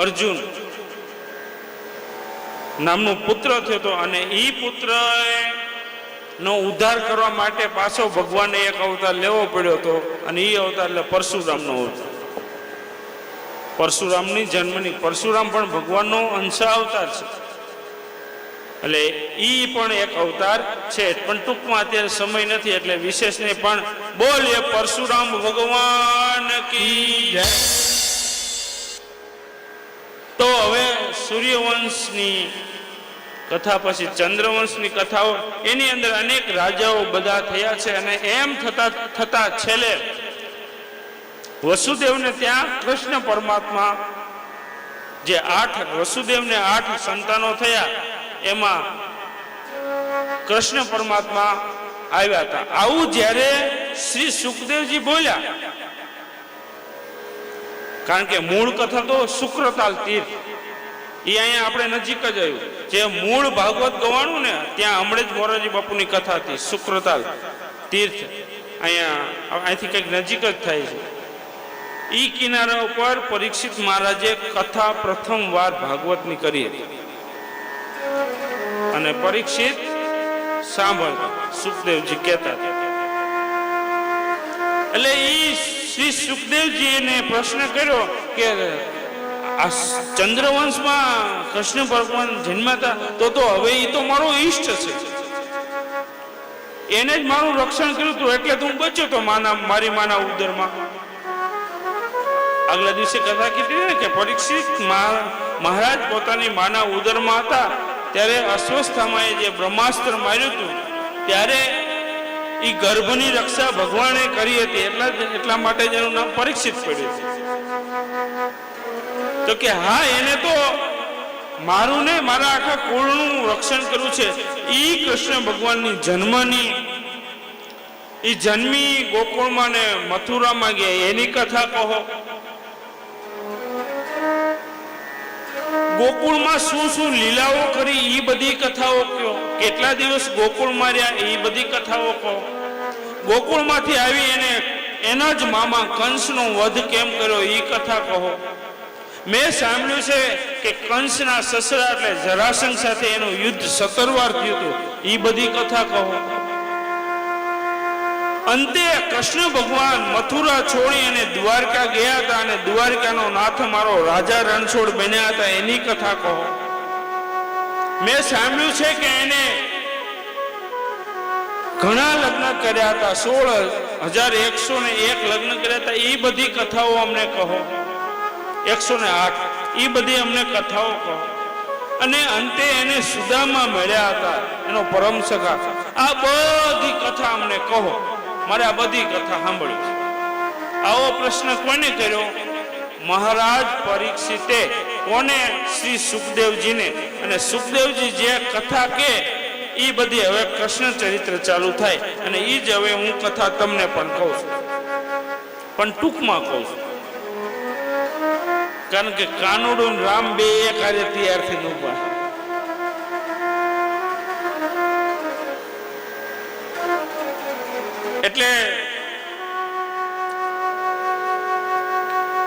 અર્જુન નામનો પુત્ર થયો હતો અને એ પુત્ર નો ઉદ્ધાર કરવા માટે પાછો ભગવાનને એક અવતાર લેવો પડ્યો હતો અને એ અવતાર એટલે પરશુરામનો અવતાર. પરશુરામની જન્મની પરશુરામ પણ ભગવાનનો અંશ અવતાર છે એટલે ઈ પણ એક અવતાર છે. પણ ટૂંકમાં અત્યારે સમય નથી એટલે વિશેષ નહીં, પણ બોલીએ પરશુરામ ભગવાન કી જય. તો હવે સૂર્યવંશની કથા પછી ચંદ્રવંશની કથાઓ, એની અંદર અનેક રાજાઓ બધા થયા છે અને એમ થતા છેલ્લે વસુદેવને ત્યાં કૃષ્ણ પરમાત્મા જે વસુદેવને 8 સંતાનો થયા એમાં કૃષ્ણ પરમાત્મા આવ્યા હતા. આવું જ્યારે શ્રી સુખદેવજી બોલ્યા, કારણ કે મૂળ કથા તો શુક્રતાલ તીર્થ એ અહીંયા આપણે નજીક જ આવ્યું. જે મૂળ ભાગવત ગવાણું ને ત્યાં હમણાં જ મોરારજી બાપુની કથા હતી. શુક્રતાલ તીર્થ અહીંથી કંઈક નજીક જ થાય છે. ઈ કિનારા ઉપર પરીક્ષિત મહારાજે કથા પ્રથમ વાર ભાગવતની કરી હતી અને પરીક્ષિત સાંભળતા સુખદેવજી કહેતા હતા. એટલે ઈ શ્રી સુખદેવજીને પ્રશ્ન કર્યો કે આ ચંદ્રવંશમાં કૃષ્ણ ભગવાન જન્મ્યા હતા તો હવે એ તો મારો ઈષ્ટ છે, એને જ મારું રક્ષણ કર્યું હતું એટલે તું બચ્યો તો મારી માના ઉદરમાં. આગલા દિવસે કથા કીધી ને કે પરીક્ષિત મહારાજ પોતાની માના ઉદરમાં હતા ત્યારે અશ્વસ્થામાએ જે બ્રહ્માસ્ત્ર માર્યું હતું ત્યારે એ ગર્ભની રક્ષા ભગવાને કરી હતી. એટલા માટે જ એનું નામ પરીક્ષિત પડ્યું હતું. તો કે હા, એને તો મારું ને મારા આખા કુળનું રક્ષણ કર્યું છે. ઈ કૃષ્ણ ભગવાનની જન્મની ઈ જન્મી ગોકુળમાં ને મથુરામાં ગયા એની કથા કહો. ગોકુળમાં શું શું લીલાઓ કરી એ બધી કથાઓ કહો. કેટલા દિવસ ગોકુળમાં રહ્યા એ બધી કથાઓ કહો. ગોકુળમાંથી આવી એના જ મામા કંસનો વધ કેમ કર્યો એ કથા કહો. મેં સાંભળ્યું છે કે કંસના સસરા એટલે જરાસંઘ સાથે એનું યુદ્ધ 17 વાર થયું હતું એ બધી કથા કહો. અંતે કૃષ્ણ ભગવાન મથુરા છોડી અને દ્વારકા ગયા હતા અને દ્વારકાનો નાથ મારો રાજા રણછોડ બન્યા હતા એની કથા કહો. મેં સાંભળ્યું છે કે એને ઘણા લગ્ન કર્યા હતા, 16,101 લગ્ન કર્યા હતા. એ બધી કથાઓ અમને કહો. 108 એ બધી અમને કથાઓ કહો. અને અંતે એને સુદામા મળ્યા હતા એનો પરમ સખા. આ બધી કથા અમને કહો. મારે આ બધી કથા સાંભળી છે. આવો પ્રશ્ન કોને કર્યો? મહારાજ પરીક્ષિતે. કોને? શ્રી સુખદેવજીને. અને સુખદેવજી જે કથા કે એ બધી હવે કૃષ્ણ ચરિત્ર ચાલુ થાય અને એ જ હવે હું કથા તમને પણ કહું છું, પણ ટૂંકમાં કહું છું. કારણ કે કાનુડો રામ બે કાર્ય તૈયાર થઈને ઉભા. એટલે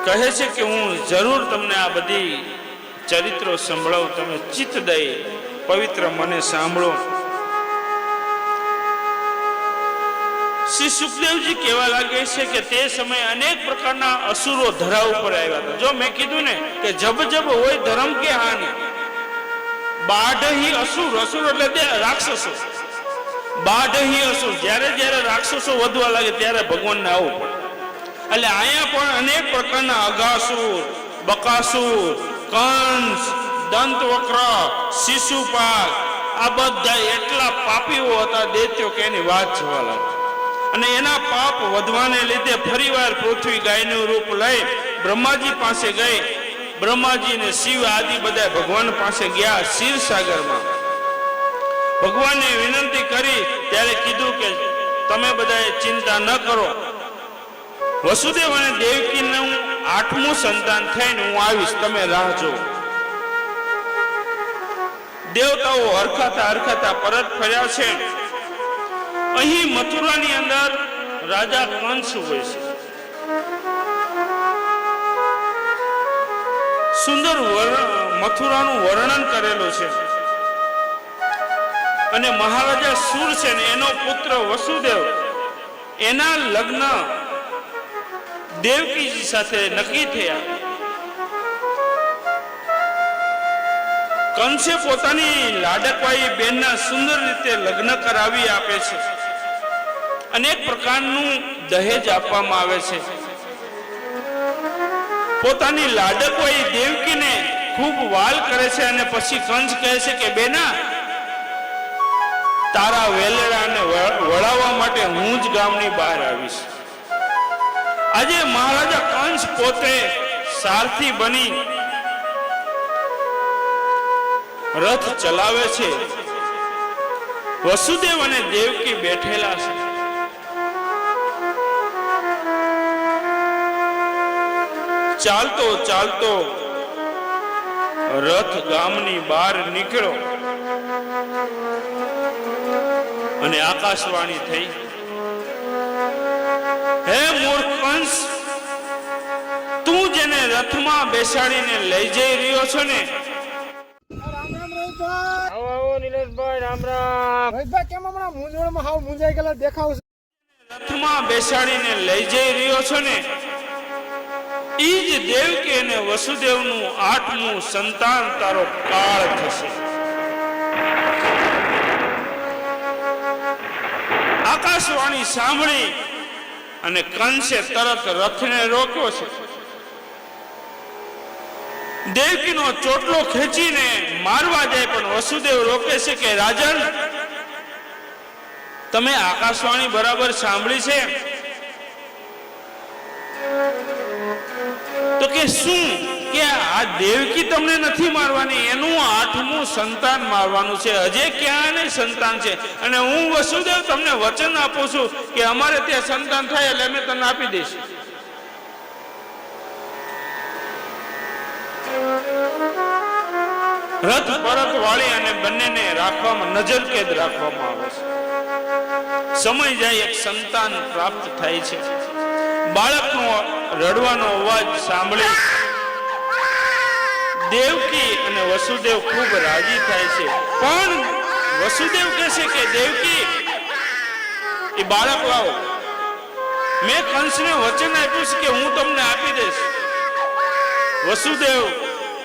કહે છે કે હું જરૂર તમને આ બધી ચરિત્રો સંભળાવું, તમે ચિત્ત દઈ પવિત્ર મને સાંભળો. શ્રી સુખદેવજી કહેવા લાગે છે કે તે સમયે અનેક પ્રકારના અસુરો ધરા ઉપર આવ્યા હતા. જો મેં કીધું ને કે જબ જબ હોય ધર્મ કે હાનિ, બાઢહી અસુર. અસુર એટલે રાક્ષસો. બાઢહી અસુર. જ્યારે રાક્ષસો વધવા લાગે ત્યારે ભગવાનને આવવું પડે. એટલે અહીંયા પણ અનેક પ્રકારના અઘાસુર, બકાસુર, કંસ, દંતવક્ર, શિશુપાલ આ બધા એટલા પાપીઓ હતા દૈત્યો કે એની વાત જવા લાગી. અને એના પાપ વધવાને લીધે ફરીવાર પૃથ્વી ગાયનું રૂપ લઈ બ્રહ્માજી પાસે ગઈ. બ્રહ્માજી ને શિવ આદિ બધા ભગવાન પાસે ગયા ક્ષીરસાગરમાં. ભગવાનને વિનંતી કરી ત્યારે કીધું કે તમે બધાએ ચિંતા ન કરો, વસુદેવ અને દેવકીનું 8મું સંતાન થઈને હું આવીશ, તમે રાહ જુઓ. દેવતાઓ હરખાતા પરત ફર્યા છે. અહીં મથુરાની અંદર રાજા કંસ હોય છે. સુંદર મથુરાનું વર્ણન કરેલું છે. અને મહારાજા શૂરસેન એનો પુત્ર વસુદેવ એના લગ્ન દેવકીજી સાથે નક્કી થયા. કંસે પોતાની લાડકવાઈ બેનના સુંદર રીતે લગ્ન કરાવી આપે છે. અનેક પ્રકારનું દહેજ આપવામાં આવે છે. પોતાની લાડકવાઈ દેવકીને ખૂબ વાલ કરે છે અને પછી કંસ કહે છે કે બેના, તારા વેલડાને વળાવવા માટે હું જ ગામની બહાર આવીશ. આજે મહારાજા કંસ પોતે સારથી બની રથ ચલાવે છે. વસુદેવ અને દેવકી બેઠેલા છે. ચાલતો ચાલતો રથ ગામની બહાર નીકળ્યો અને આકાશવાણી થઈ, હે મૂર્ખ કંસ, તું જેને રથમાં બેસાડીને લઈ જઈ રહ્યો છો ને, રથમાં બેસાડીને લઈ જઈ રહ્યો છો ને, ઈ જ દેવકી અને વસુદેવનું 8મું સંતાન તારો કાળ થશે. આકાશવાણી સાંભળી અને કંસે તરત રથને રોક્યો છે. દેવકીનો ચોટલો ખેંચીને મારવા જાય પણ વસુદેવ રોકે છે કે રાજન, તમે આકાશવાણી બરાબર સાંભળી છે? તો કે શું? કે આ દેવકી તમને નથી મારવાની, એનું 8મું સંતાન મારવાનું છે. હજે ક્યાં સંતાન છે? અને હું વસુદેવ તમને વચન આપું છું કે અમારે ત્યાં સંતાન થાય એટલે અમે તને આપી દઈશું. રથ પરત વાળી અને બંનેને રાખવામાં નજર કેદ રાખવામાં આવે છે. સમય જાય, એક સંતાન પ્રાપ્ત થાય છે. બાળકનો રડવાનો અવાજ સાંભળી દેવકી અને વસુદેવ ખૂબ રાજી થાય છે. પણ વસુદેવ કહે છે કે દેવકી, એ બાળક લાવો. મેં કંસને વચન આપ્યું છે કે હું તમને આપી દઈશ. વસુદેવ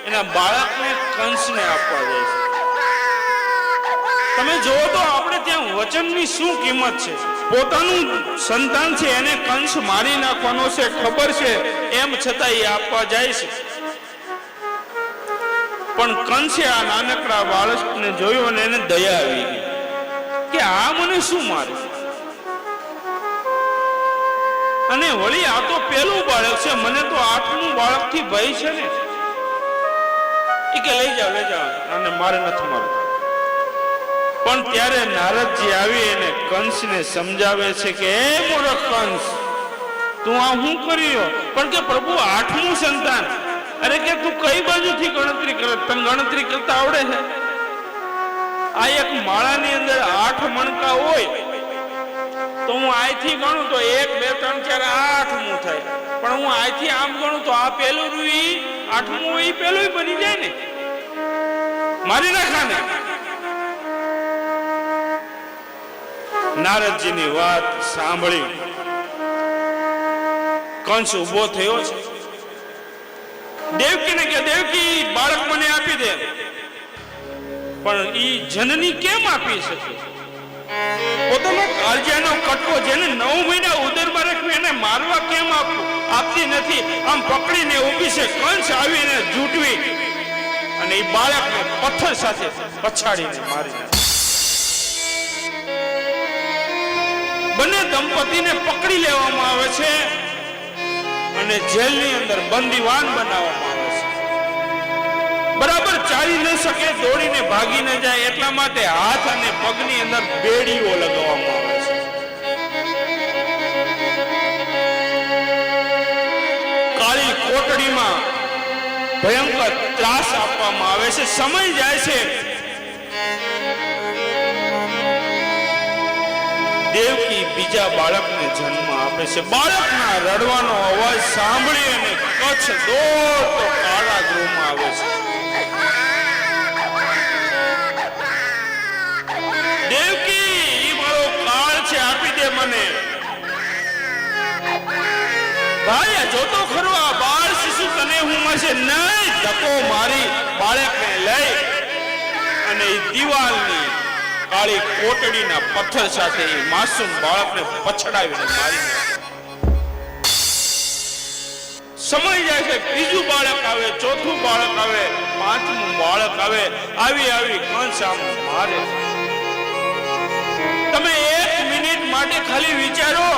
એના બાળકને કંસને આપવા જાય છે. તમે જોવો તો આપણે ત્યાં વચનની શું કિંમત છે. પોતાનું સંતાન છે એને કંસ મારી નાખવાનો છે, ખબર છે, એમ છતાં એ આપવા જાય છે. પણ કંસે આ નાનકડા બાળકને જોયો અને એને દયા આવી ગઈ કે આ મને શું મારે, અને વળી આ તો પેલું બાળક છે, મને તો 8મું બાળકથી ભય છે ને. એ કે લઈ જાઓ, અને મારે નથી મારવું. પણ ત્યારે નારદજી આવી અને કંસને સમજાવે છે કે હે મૂર્ખ કંસ, તું આ શું કર્યો? પણ કે પ્રભુ 8મું સંતાન. અરે કે તું કઈ બાજુથી ગણતરી કરે? તને ગણતરી કરતા આવડે છે? આ એક માળાની અંદર 8 મણકા હોય તો હું અહીંથી ગણું તો 1 2 3 4 8મું થાય. પણ હું અહીંથી આમ ગણું તો આ પેલું રૂઈ 8મું હોય, એ પેલું બની જાય ને. મારી નાખાને. નારદજીની વાત સાંભળી કંસ ઉભો થયો છે. દેવકીને કે દેવકી, બાળક મને આપી દે. પણ ઈ જનની કેમ આપી શકે? પોતાનો કાળજાનો કટકો જેને 9 મહિના ઉદરમાં રાખ્યું એને મારવા કેમ આપતી નથી? આમ પકડીને ઊભી છે. કંસ આવીને જૂટવી અને એ બાળકને પથ્થર સાથે પછાડીને મારી નાખે. બંને દંપતીને પકડી લેવામાં આવે છે અને જેલની અંદર બંદીવાન બનાવવામાં આવે છે. બરાબર ચાલી ન શકે, દોડીને ભાગી ન જાય એટલા માટે હાથ અને પગની અંદર બેડીઓ લગાવવામાં આવે છે. કાળી કોટડીમાં ભયંકર ત્રાસ આપવામાં આવે છે. સમય જાય છે. દેવકી બીજા બાળકને જન્મ આપે છે. બાળકના રડવાનો અવાજ સાંભળી અને કચ્છ દોડતો કાળા ગૃહમાં આવે નહીં ધક્કો મારી બાળકને લઈ અને એ દિવાલની કાળી કોટડીના પથ્થર સાથે એ માસૂમ બાળકને પછડાવીને મારી સમય જાય છે, ત્રીજું બાળક આવે, ચોથું બાળક આવે, પાંચમું બાળક આવે, આવી કંસ આમ મારે. તમે એક મિનિટ માટે ખાલી વિચારો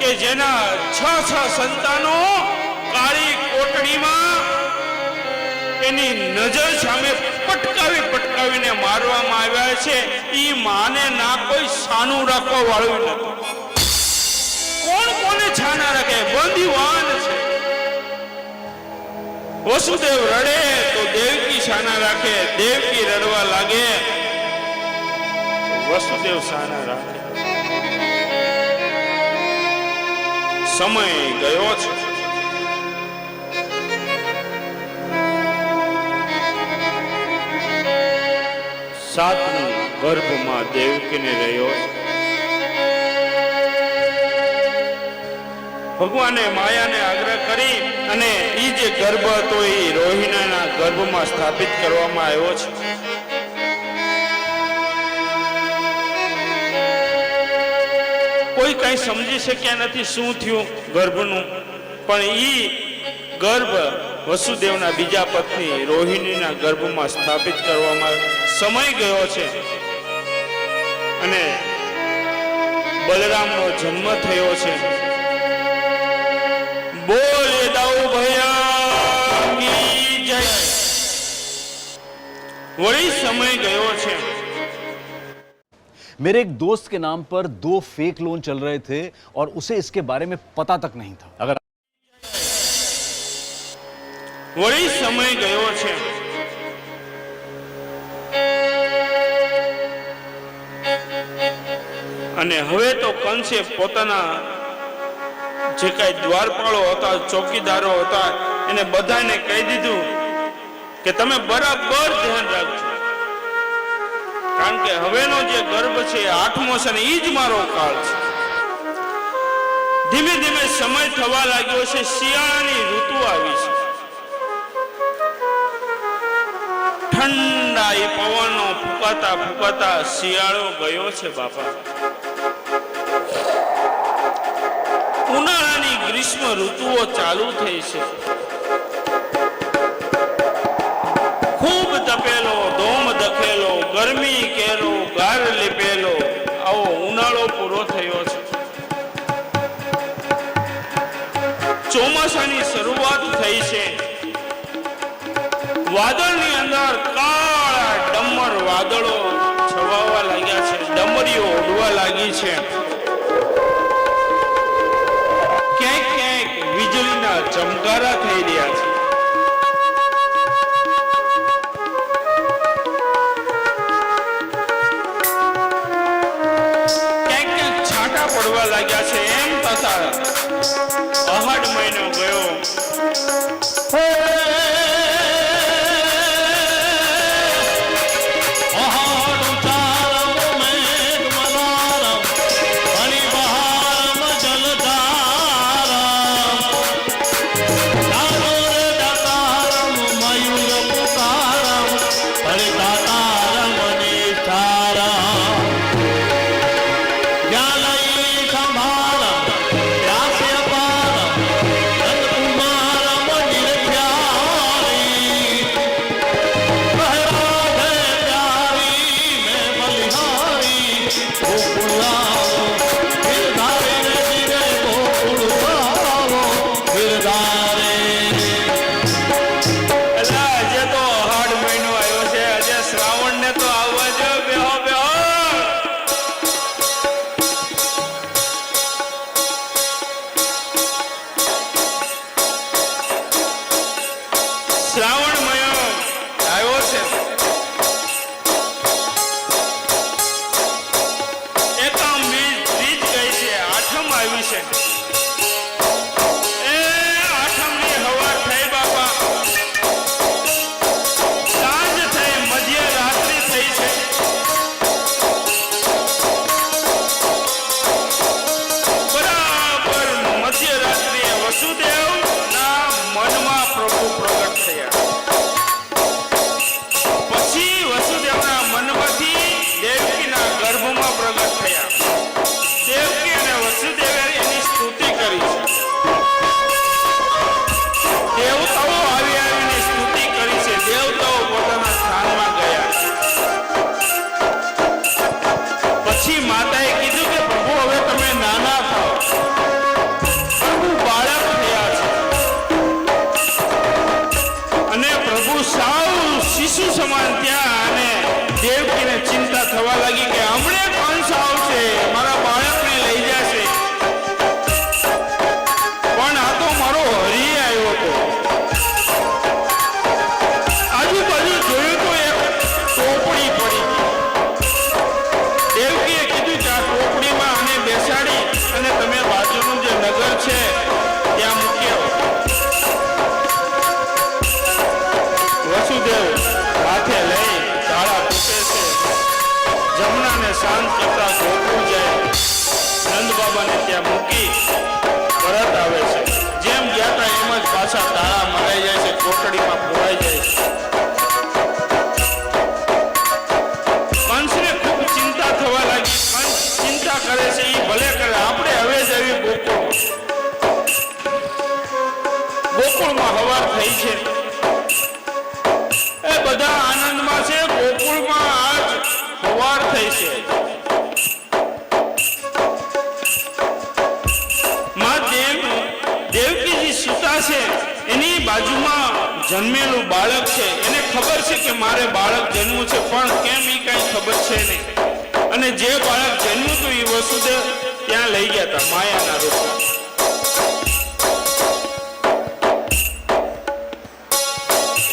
કે જેના 6 સંતાનો કાળી કોટડીમાં એની નજર સામે પટકાવીને મારવામાં આવ્યા છે. ઈ માને ના કોઈ સાનું રાખવા વાળું નથી. કોણ કોને છાના રાખે? બંદીવાન છે. વસુદેવ રડે તો દેવકી છાના રાખે, દેવકી રડવા લાગે વસુદેવ છાના રાખે. સમય ગયો છે. સાતમું ગર્ભમાં દેવકીને રહ્યો. ભગવાને માયાને આગ્રહ કરી અને એ જે ગર્ભ હતો એ રોહિણીના ગર્ભમાં સ્થાપિત કરવામાં આવ્યો છે. કોઈ કઈ સમજી શક્યા નથી શું થયું ગર્ભનું, પણ ઈ ગર્ભ વસુદેવના બીજા પત્ની રોહિણીના ગર્ભમાં સ્થાપિત કરવામાં સમય ગયો છે અને બલરામનો જન્મ થયો છે. બોલે દાઉ ભૈયા કી જય. વળી સમય ગયો છે. मेरे एक दोस्त के नाम पर 2 फेक लोन चल रहे थे और उसे इसके बारे में पता तक नहीं था. अगर वही समय गयो છે. અને હવે તો કંસે પોતાના જે કઈ દ્વારપાળો હતા, ચોકીદારો હતા, એને બધાને કહી દીધું કે તમે બરાબર ધ્યાન રાખજો, કારણ કે હવેનો જે ગર્ભ છે 8મો છે ને એ જ મારો કાળ છે. ધીમે ધીમે સમય થવા લાગ્યો છે. શિયાળાની ઋતુ આવી છે. ઠંડા એ પવનો ફૂંકાતા શિયાળો ગયો છે બાપા. ઉનાળાની ગ્રીષ્મ ઋતુઓ ચાલુ થઈ છે. ખૂબ તપેલો, ધોમ દખેલો, ગરમી કેલો, ગાર લીપેલો આવો ઉનાળો પૂરો થયો છે. ચોમાસાની શરૂઆત થઈ છે. વાદળની અંદર કાળા ડમર વાદળો છવાવા લાગ્યા છે. ડમરીઓ ઉડવા લાગી છે. ક્યાંક ક્યાંક વીજળીના ચમકારા થઈ રહ્યા છે. પડવા લાગ્યા છે. એમ તથા અહાડ મહિનો ગયો. પ્રભુ સાવ શિશુ સમાન થયા અને દેવકીને ચિંતા થવા લાગી કે હમણે કંસ આવશે, મારા બાળકને લઈ જશે. પણ આ તો મારો હરી આવ્યો હતો. આજુબાજુ જોયું તો એક ટોપડી પડી. દેવકીએ કીધું કે આ ટોપડીમાં આને બેસાડી અને તમે બાજુનું જે નગર છે ત્યાં મૂકી આવો. વસુદેવ હાથે લઈ તાળા તૂટે છે. જમનાને શાંત કરતા ગોકુળ જાય. નંદ બાબાને ત્યાં મૂકી પરત આવે છે. જેમ ગયા હતા એમ જ પાછા તાળા મરાઈ જાય છે, કોટડીમાં ખોવાઈ જાય છે. કંસને ખૂબ ચિંતા થવા લાગી. કંસ ચિંતા કરે છે એ ભલે કરે, આપણે હવે જ આવી ગોકુળમાં હવાર થઈ છે. એ બધા આનંદમાં છે. ગોકુળમાં આજ હવાર થઈ છે. દેવકીજી સુતા છે, એની બાજુમાં જન્મેલું બાળક છે. એને ખબર છે કે મારે બાળક જન્મવું છે, પણ કેમ એ કઈ ખબર છે નહીં. અને જે બાળક જન્મ્યું હતું એ વસુદેવ ત્યાં લઈ ગયા હતા માયાના રૂપમાં.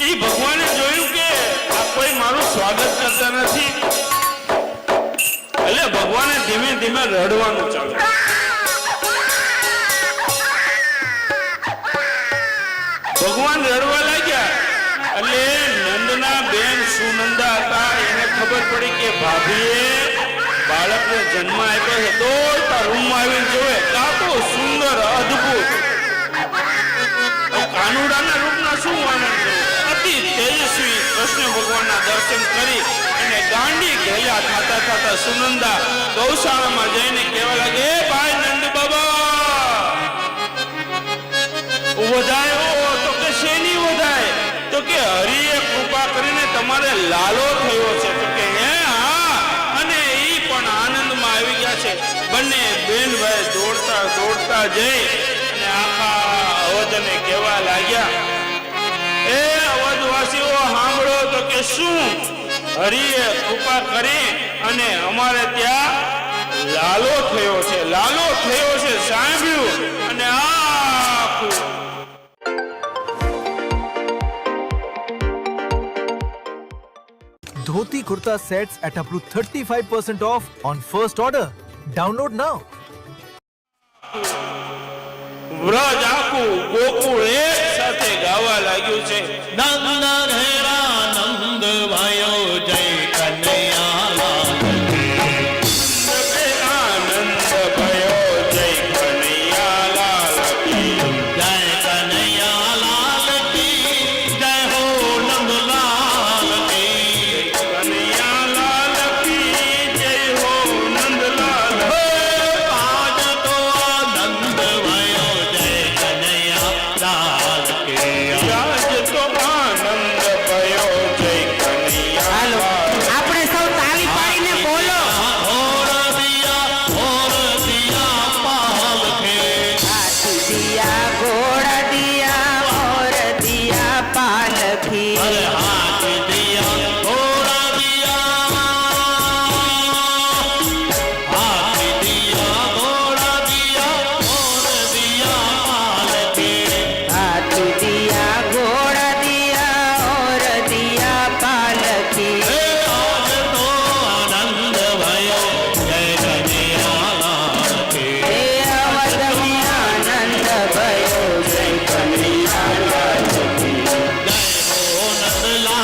એ ભગવાને જોયું કે આ કોઈ મારું સ્વાગત કરતા નથી, એટલે ભગવાને ધીમે ધીમે રડવાનું ચાલુ. ભગવાન રડવા લાગ્યા એટલે નંદના બેન સુનંદા હતા, એને ખબર પડી કે ભાભીએ બાળકને જન્મ આપ્યો છે. દોડતા રૂમમાં આવીને જોવે કાં તો સુંદર અદ્ભુત કાનુડાના રૂપના શું વર્ણન છે. અતિ તેજસ્વી કૃષ્ણ ભગવાનના દર્શન કરી અને ગાંડી ઘેલા થતા થતા સુનંદા ગૌશાળામાં જઈને કહેવા લાગે, એ ભાઈ નંદ બાબા વધાયો. તો કે શેની વધાય? તો કે હરિએ કૃપા કરીને તમારે લાલો થયો છે. તો કે હે, હા. અને ઈ પણ આનંદમાં આવી ગયા છે. બંને બેન ભાઈ દોડતા દોડતા જઈ અને આખા અવધને કહેવા લાગ્યા, એ અવધવાસીઓ સાંભળો. તો કે શું? હરિએ કૃપા કરી અને અમારે ત્યાં લાલો થયો છે, લાલો થયો છે, સાંભળ્યું. અને આખું Dhoti Kurta sets at up to 35% off on first order. Download now. Vraj આખું ગોકુળ એક સાથે ગાવા લાગ્યું છે. નંદ ઘેરા નંદ ભયો જય કનૈયા લાલ આનંદ ભયો જય કનૈયા લાલ કી. જય કનૈયા લાલ કી જય હો નંદ લાલ કી કનૈયા લાલ કી જય હો નંદલાલ. આજ તો આનંદ ભયો જય કનૈયા લાલ કી આજ તો આનંદ ભયો જય કનૈયા લાલ. આપણે સૌ તાળી પાડીને બોલો. ઓર દિયા પાલ ખે હાથી દિયા ઘોડા દિયા ઓર દિયા પાલખી. અરે હાથ દિયા ઘોડા દિયા હાથ દિયા ઘોડા દિયા ઓર દિયા પાલખી હાથી દિયા ઘોડા દિયા ઓર દિયા પાલખી. હે આજ તો આનંદ ભયો જય કનૈયા લાલ કી હે અવધમાં આનંદ ભયો જય કનૈયા લાલ કી. જય હો નંદ લાલ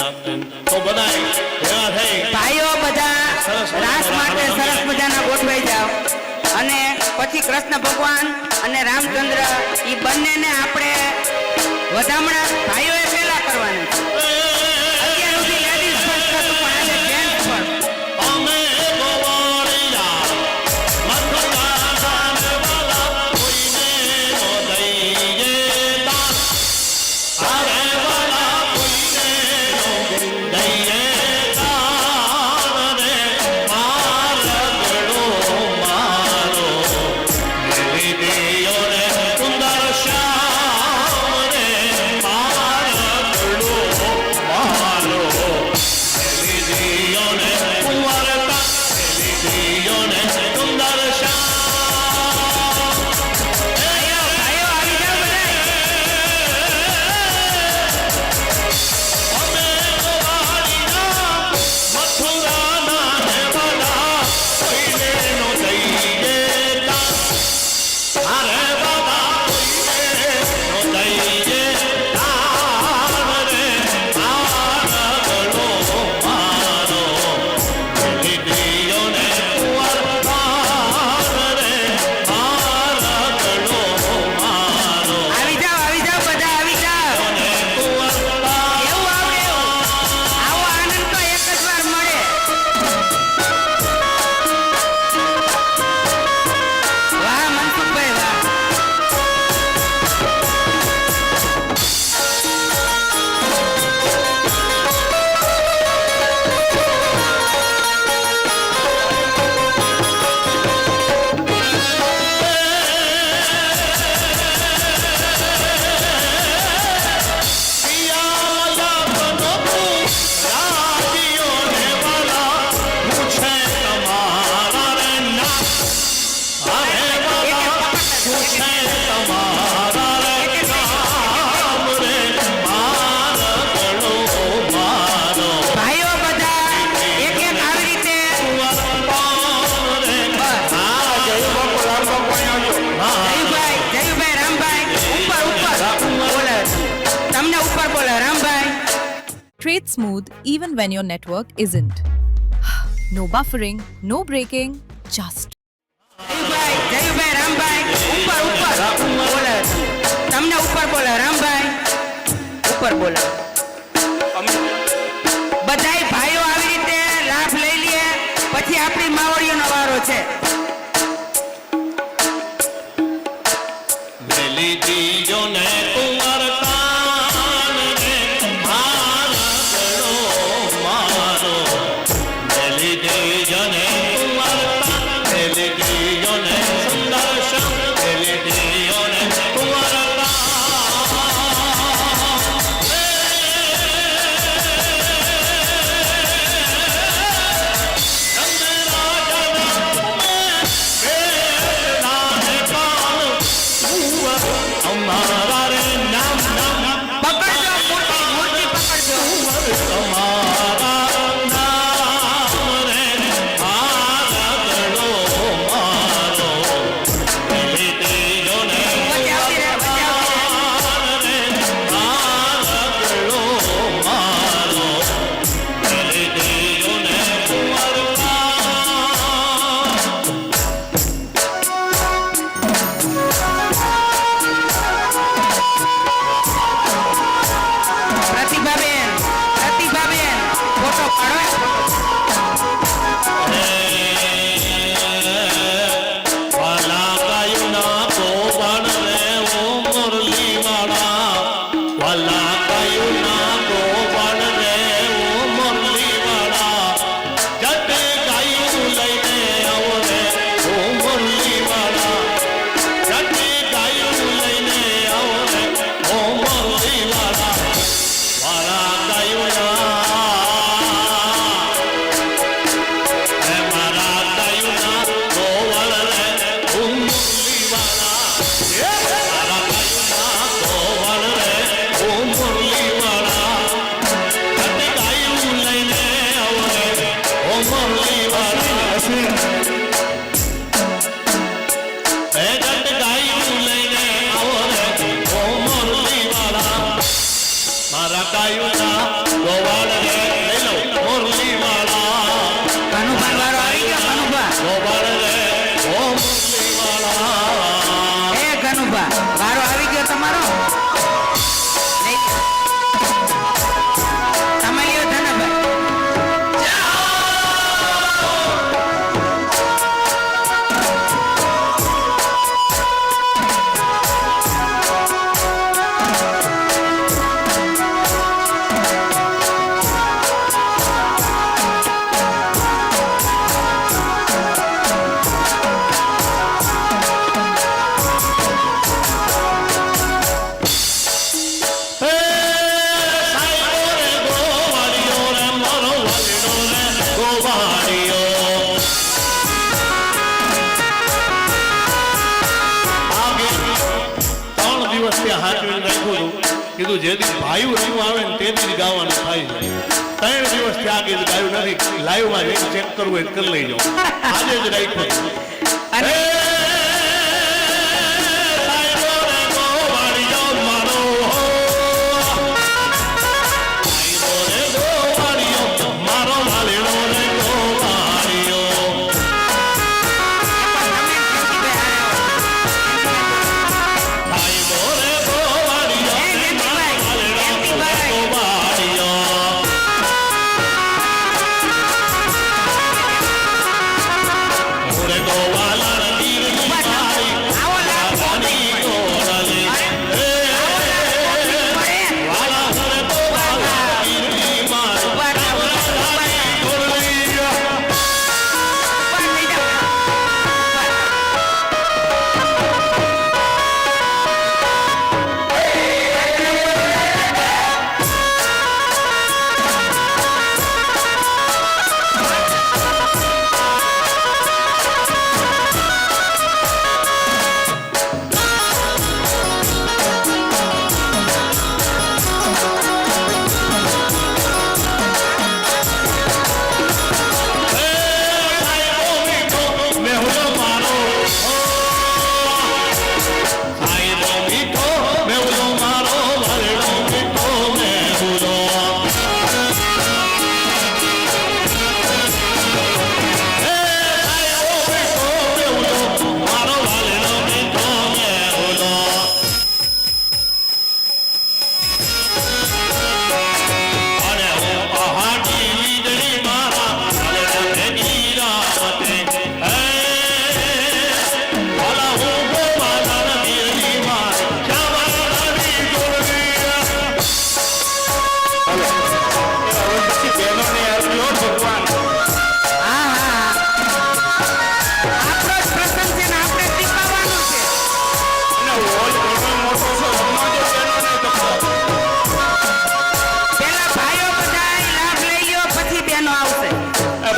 તો બધાય ભેગા થઈ ભાઈઓ બધા સરસ રાસ માટે સરસ મજાના ગોઠવાઈ જાઓ અને પછી કૃષ્ણ ભગવાન અને રામચંદ્ર એ બંનેને આપણે વધામણા ભાઈઓએ પહેલા કરવાના છે. અત્યાર સુધી લેડીઝ ફર્સ્ટ હતું પણ આજે જેન્ટ્સ ફર્સ્ટ. અમે ગોવાળિયા મથુરા વાલા કોઈને નો દઈએ દાન અરે વાલા કોઈને નો દઈએ દાન રે મારગડો મારો મેલી દિયો રે સુંદર શ્યામ રે મારગડો મારો મેલી દિયો ને કુંવરતા મેલી દિયો ને સુંદર શ્યામ ભાઈઓ આવી જાઓ બધા. અમે ગોવાળિયા મથુરાના ને વાલા કોઈને નો દઈએ દાન અરે બાબા કોઈને નો દઈએ દાન રે મારગડો મારો મેલી દિયો ને કુંવરતા રે મારગડો મારો આવી જાઓ બધા આવી જાઓ. ને કુંવરતા એવું આવડે એવું. આવો આનંદ તો એક જ વાર મળે. વાહ મનસુખભાઈ વાહ. ભાઈઓ બધા એક એક આવી રીતે જયુભાઈ રામભાઈ ઉપર બોલે તમને ઉપર બોલે Rambhai. Trade smooth even when your network isn't. No buffering, no breaking, just Jayubhai Rambhai ઉપર બોલે તમને ઉપર બોલે રામભાઈ ઉપર બોલે. બધાય ભાઈઓ આવી રીતે લાભ લઈ લે પછી આપણી માવડીઓનો વારો છે. મેલી દીજો ને કુંવરતાન રે મારગડો મારો મેલી દીજો ને કુંવરતાન મેલી દીજો ને સુંદર શ્યામ મેલી દીજો ને કુંવરતાન કીધું જે દી ભાઈ રમવા આવે ને તે દી જ ગાવાનું થાય છે. 3 દિવસ ત્યાં ગીત ગાયું નથી. લાઈવમાં જઈને ચેક કરવું એટલે કરી લઈ જાઓ. આજે જ રાખ્યું. અને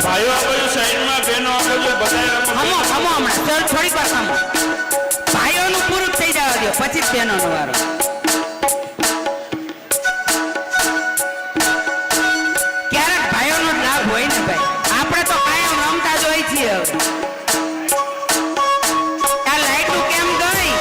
ભાઈઓ આ બાજુ સાઈડમાં, બહેનો આ બાજુ, બધાય રમો. હમો હમણાં સર થોડીક વાર હમો. ભાઈઓનું પૂરું થઈ જવા દો પછી જ બહેનોનો વારો. ક્યારેક ભાઈઓનો જ લાભ હોય ને ભાઈ. આપણે તો કાયમ રમતા જ હોય છીએ. હવે આ લાઈટું કેમ ગઈ?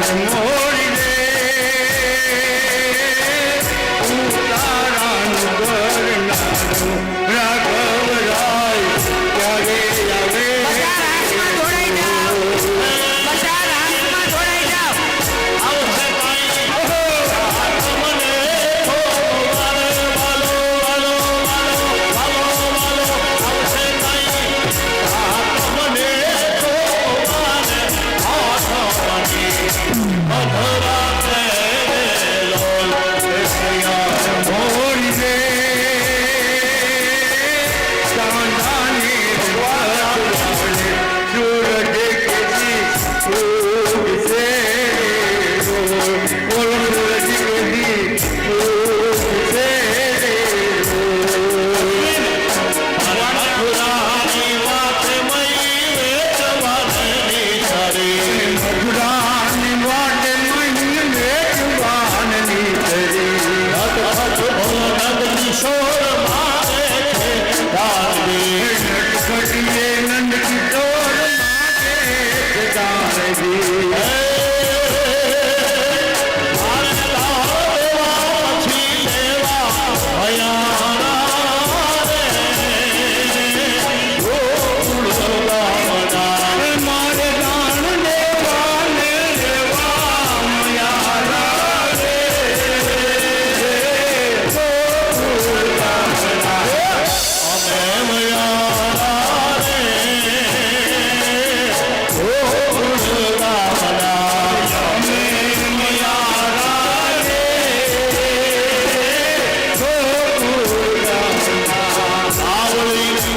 બધા રાસમાં જોડાઈ જાઓ. બધા રાસમાં જોડાઈ જાઓ.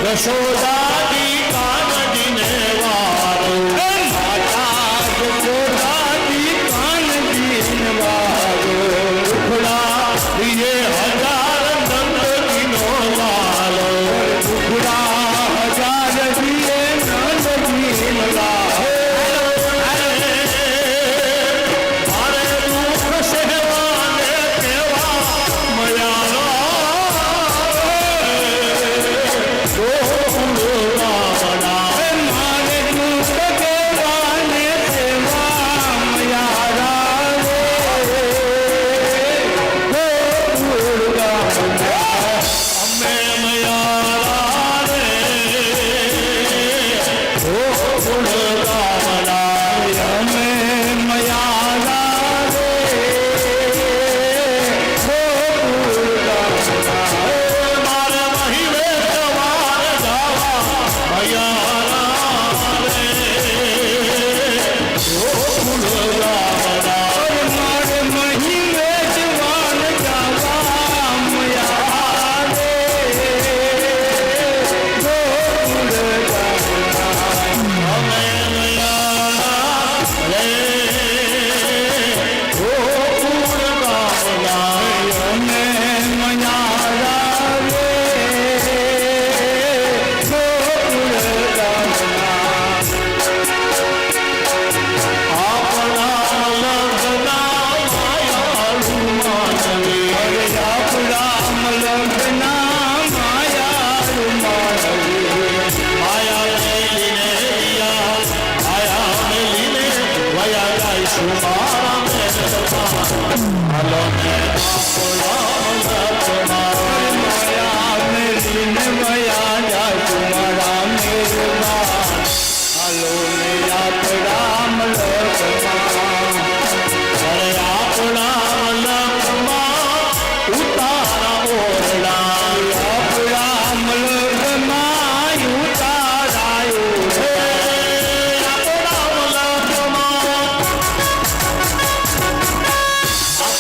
યશોદાજી કાનજીને વારો માતા યશોદાજી કાનજીને વારો ઉખડા દિયે હજાર નંદજીનો વાલો ઉખડા હજાર દિયે નંદજીનો વાલો મારે દુઃખ સહેવાને કેવા મયાનો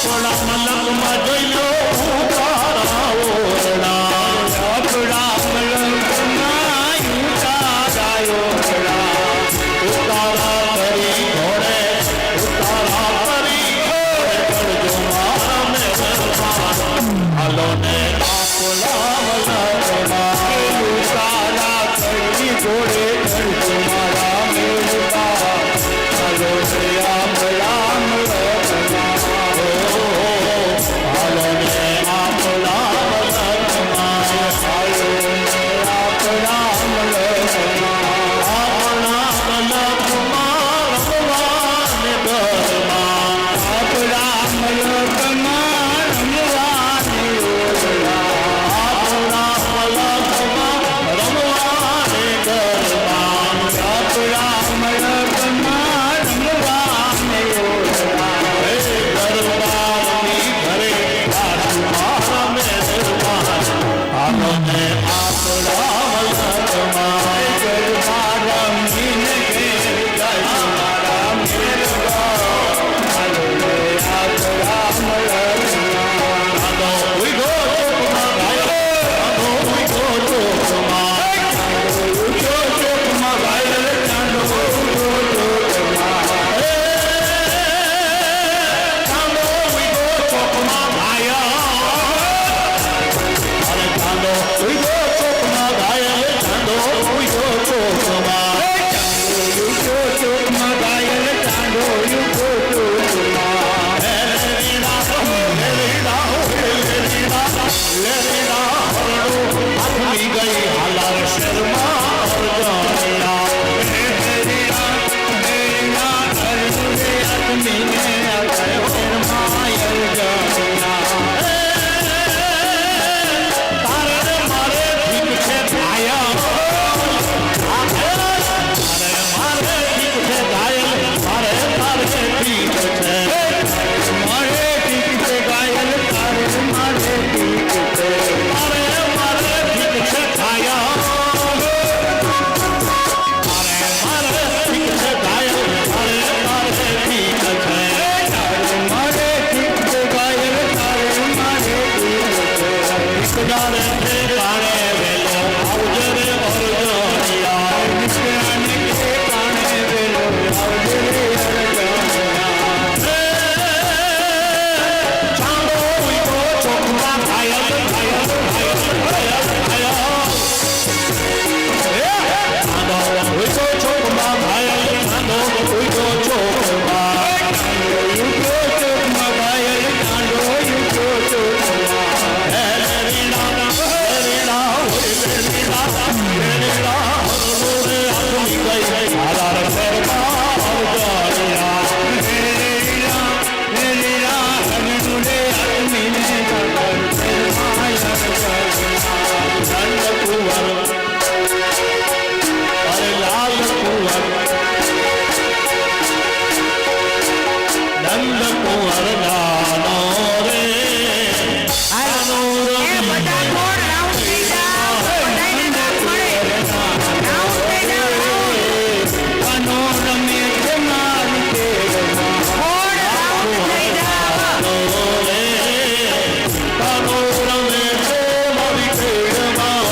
મલકમાં જોઈ લો નંદ કુંવર નાનો રે હાલો. એ બધા કોણ રાઉન્ડ થઈ જાઓ, બધાયને નામ મળે. રાઉન્ડ થઈ જાઓ, રાઉન્ડ. કાનો રમે છે મારી કેળમાં કોણ રાઉન્ડ થઈ જાઓ. કાનો રમે છે મારી કેળમાં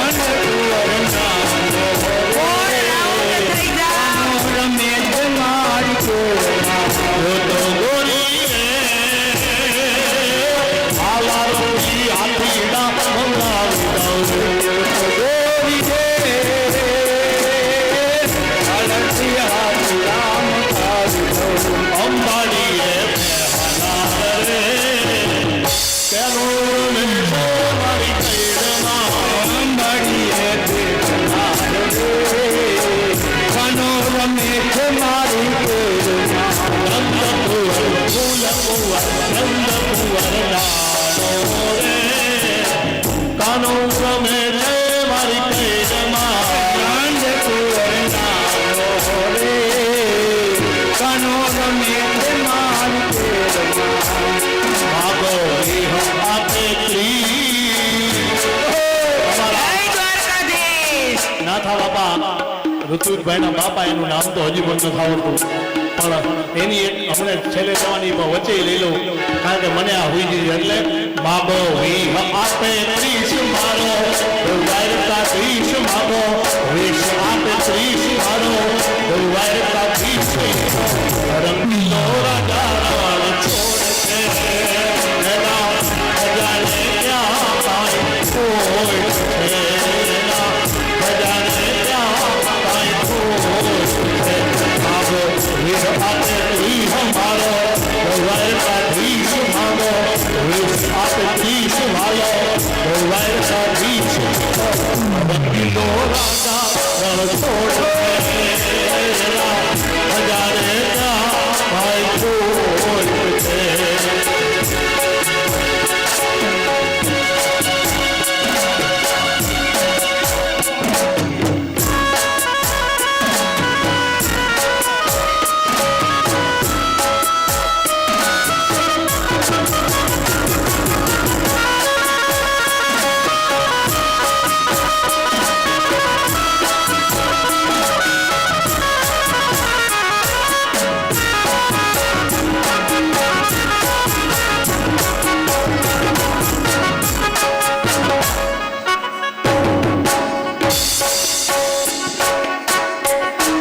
નંદ કુંવર નાનો કોણ રાઉન્ડ થઈ જાઓ. રમે છે મારી કેળમાં જો તો ગોરી રે આલા રોલી આથીડા ભંગાવી દઉં ગોરી રે અલક્ષી હાથ રામ તારી દઉં અંબાડી રે પહેલા રે કેનો રમે છે મારી કેળમાં અંબાડી રે પહેલા રે કાનો રમે છે મારી કેળમાં નંદ કુંવર ફૂલ કુંવર નંદ કુંવર નાનો રે કાનો રમે છે મારી કેળમાં નંદ કુંવર નાનો રે કાનો રમે છે મારી કેળમાં ભાગો વિહ આપે ત્રી જય દ્વારકાધીશ. નાથા બાપા ઋતુભાઈના બાપા એનું નામ તો હજી પણ નથી આવડતું પણ એની એક હમણાં છેલ્લે જવાની વચ્ચે લઈ લઉં કારણ કે મને આ હોઈ ગઈ એટલે માગો વિહ આપે ત્રીસ મારો દ્વારકા ત્રીસ માગો વિષ આપે ત્રીસ મારો દ્વારકા ત્રીસ રંગીલો રાજા રાણ છોડ છે એના ખજાને ક્યાં પાય કોઈ છે એના ખજાને ક્યાં પાય કોઈ છે માગો વિષ આપે ત્રીસ મારો દ્વારકા ત્રીસ માગો વિષ આપે ત્રીસ મારો દ્વારકા ત્રીસ રંગીલો રાજા રણ છોડ છે એના ખજાને ક્યાં પાય કોઈ છે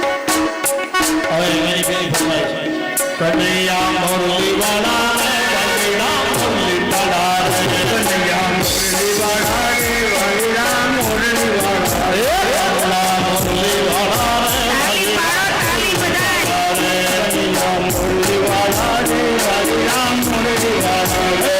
હવે એની પેલી ફરમાઈશ કનૈયા મોરલી વાળા રે કનૈયા મોરલી વાળા રે કનૈયા મોરલી વાળા રે વળીરા મોરલી વાળા રે કનૈયા મોરલી વાળા રે તાળી પાડો, તાળી બધાય. કનૈયા મોરલી વાળા રે વળીરા મોરલી વાળા રે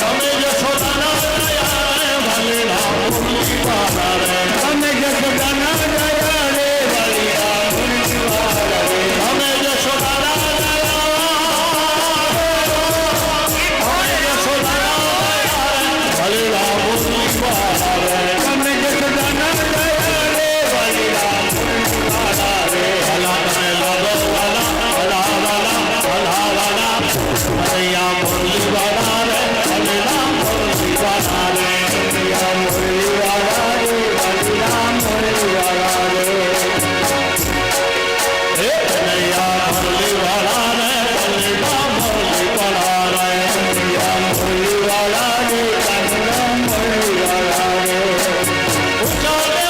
તમે જશોદાના દયા રે વળીરા મોરલી વાળા રે તમે જશોદાના દયા રે વળીરા મોરલી વાળા રે તમે જશોદાના દયા તમે જશોદાના દયા રે વળીરા મોરલી વાળા રે તમે જશોદાના દયા રે વળીરા મોરલી વાળા રે હલા તમે લાગો વાલા હલા વાલા હલા વાલા કનૈયા મોરલી વાળા રે વળીરા મોરલી વાળા રે કનૈયા મોરલી વાળા રે વળીરા મોરલી વાળા રે હે કનૈયા મોરલી વાળા રે વળીરા મોરલી વાળા રે કનૈયા મોરલી વાળા રે વળીરા મોરલી વાળા રે ઉચાલે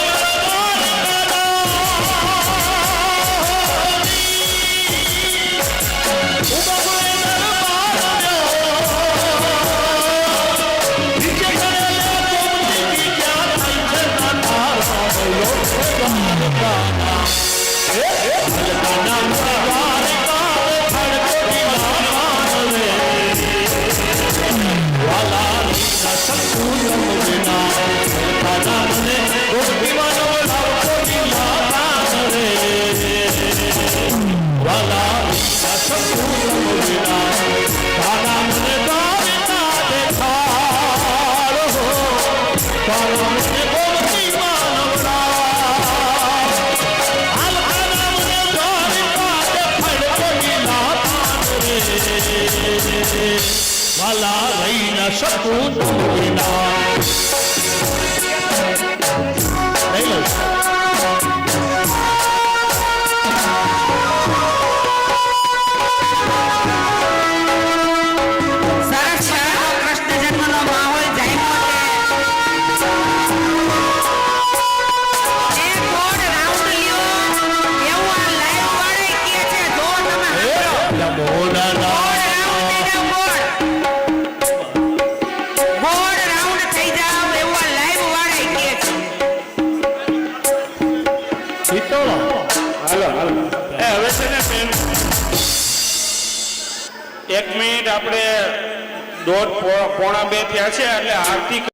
વાલા રહી ન શકું તું વિના. લઈ લો. સરસ છે કૃષ્ણ જન્મનો માહોલ જામ્યો છે. એક ગોળ રાઉન્ડ લ્યો એવું આ લાઈવ વાળે કહે છે. જો તમે સાંભળો. મોડા ગોળ રાઉન્ડ થઈ જાવ, ગોળ રાઉન્ડ થઈ જાવ એવું આ લાઈવ વાળે કહે છે. હાલો હાલો એ હવે છે ને બેન 1 મિનિટ આપણે 1:30 પોણા 2 થયા છે એટલે આરતી